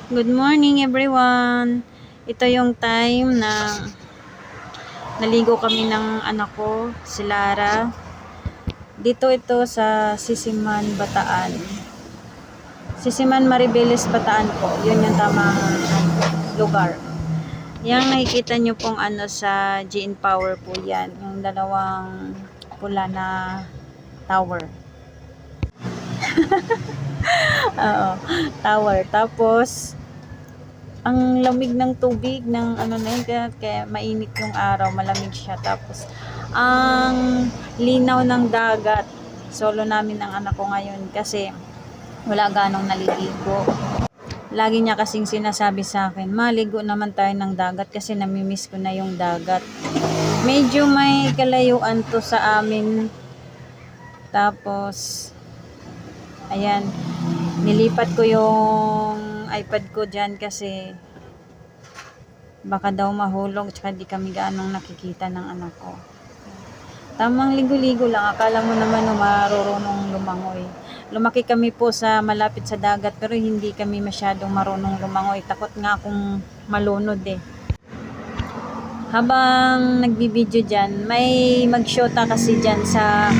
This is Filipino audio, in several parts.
Good morning everyone. Ito yung time na naligo kami ng anak ko, si Lara. Dito ito sa Sisiman, Bataan. Sisiman Maribeles, Bataan po. Yun yung tamang lugar. Yang nakikita nyo pong sa GN Power po yan. Yung dalawang pula na tower. Oo, tower. Tapos, ang lamig ng tubig ng na yun, kaya mainit yung araw, malamig siya. Tapos ang linaw ng dagat. Solo namin ang anak ko ngayon kasi wala ganong naliligo. Lagi niya kasing sinasabi sa akin, maligo naman tayo ng dagat kasi namimiss ko na yung dagat. Medyo may kalayuan to sa amin. Tapos ayan, nilipat ko yung iPad ko dyan kasi baka daw mahulog, tsaka di kami gaanong nakikita ng anak ko. Tamang ligo-ligo lang, akala mo naman marunong lumangoy. Lumaki kami po sa malapit sa dagat pero hindi kami masyadong marunong lumangoy. Takot nga akong malunod eh. Habang nagbibideo dyan, may magshota kasi dyan sa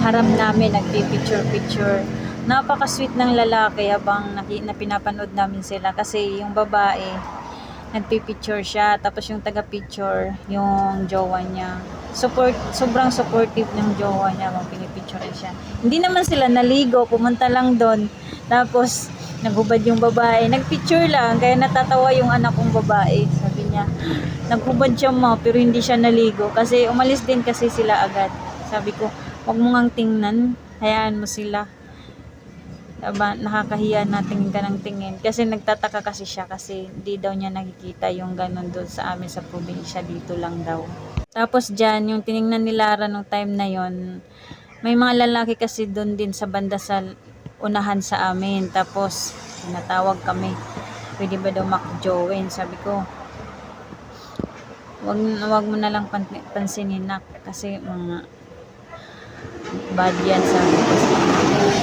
harap namin, nagpipicture-picture. Napaka-sweet ng lalaki habang pinapanood namin sila kasi yung babae, nagpipicture siya, tapos yung taga-picture, yung jowa niya. Sobrang supportive ng jowa niya kung pinipicture siya. Hindi naman sila naligo, pumunta lang doon. Tapos, naghubad yung babae. Nagpicture lang, kaya natatawa yung anak kong babae. Sabi niya, naghubad siya mo, pero hindi siya naligo. Kasi umalis din kasi sila agad. Sabi ko, wag mo ngang tingnan, hayaan mo sila. Diba, nakakahiya na tingin ka ng tingin. Kasi nagtataka kasi siya kasi di daw niya nakikita yung ganun doon sa amin sa probinsya, dito lang daw. Tapos dyan, yung tiningnan ni Lara nung time na yon, may mga lalaki kasi doon din sa banda sa unahan sa amin. Tapos, tinatawag kami, pwede ba daw maki-join? Sabi ko, wag mo na lang pansinin na kasi mga bad yan, sabi ko.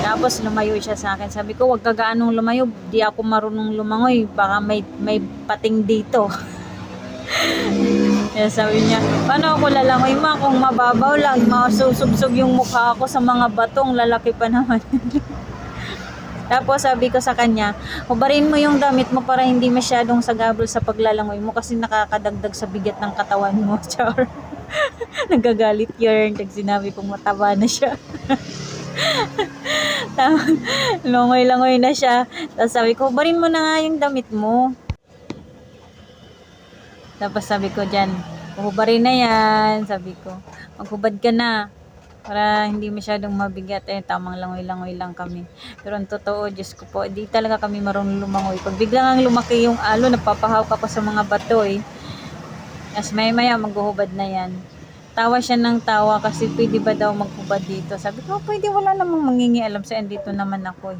Tapos lumayo siya sa akin. Sabi ko, wag ka gaanong lumayo. Di ako marunong lumangoy. Baka may pating dito. Kaya sabi niya, paano ako lalangoy ma kung mababaw lang? Masusubsog yung mukha ako sa mga batong. Lalaki pa naman. Tapos sabi ko sa kanya, hubarin mo yung damit mo para hindi masyadong sagabal sa paglalangoy mo kasi nakakadagdag sa bigat ng katawan mo. Char. Nagagalit yun. Sinabi kong mataba na siya. Langoy-langoy na siya. Tapos sabi ko, barin mo na nga yung damit mo. Tapos sabi ko dyan, hubarin na yan. Sabi ko, maghubad ka na. Para hindi masyadong mabigat. Tamang langoy-langoy lang kami. Pero ang totoo, Diyos ko po, di talaga kami marunong lumangoy. Pag biglang lumaki yung alo, napapahawak ako sa mga bato eh. Tapos maya-maya, maghuhubad na yan. Tawa siya ng tawa kasi pwede ba daw maghubad dito. Sabi ko, pwede, wala namang mangingialam sa dito naman ako eh.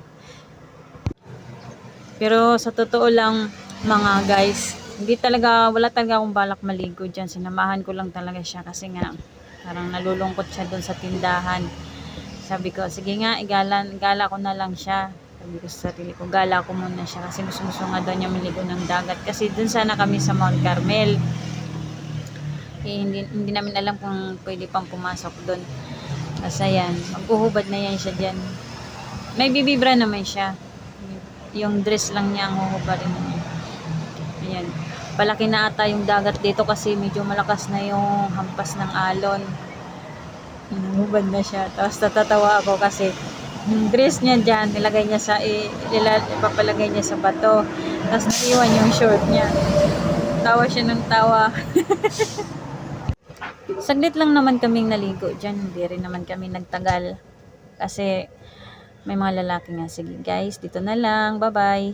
Pero sa totoo lang mga guys, wala talaga akong balak maligo dyan. Sinamahan ko lang talaga siya kasi nga parang nalulungkot siya doon sa tindahan. Sabi ko, sige nga, gala ko na lang siya. Sabi ko sa sarili ko, gala ko muna siya kasi gusto nga daw niya maligo ng dagat. Kasi doon sana kami sa Mount Carmel. Hindi namin alam kung pwede pang pumasok doon. Kasi yan, maghuhubad na yan siya dyan. May bibibra naman siya. Yung dress lang niya ang huhubarin niya. Ayan. Palaki na ata yung dagat dito kasi medyo malakas na yung hampas ng alon. Hubad na siya. Tapos natatawa ako kasi yung dress niya dyan, ipapalagay niya sa bato. Tapos naiwan yung short niya. Tawa siya ng tawa. Saglit lang naman kaming naligo dyan. Hindi rin naman kami nagtagal. Kasi may mga lalaki nga. Sige guys, dito na lang. Bye-bye.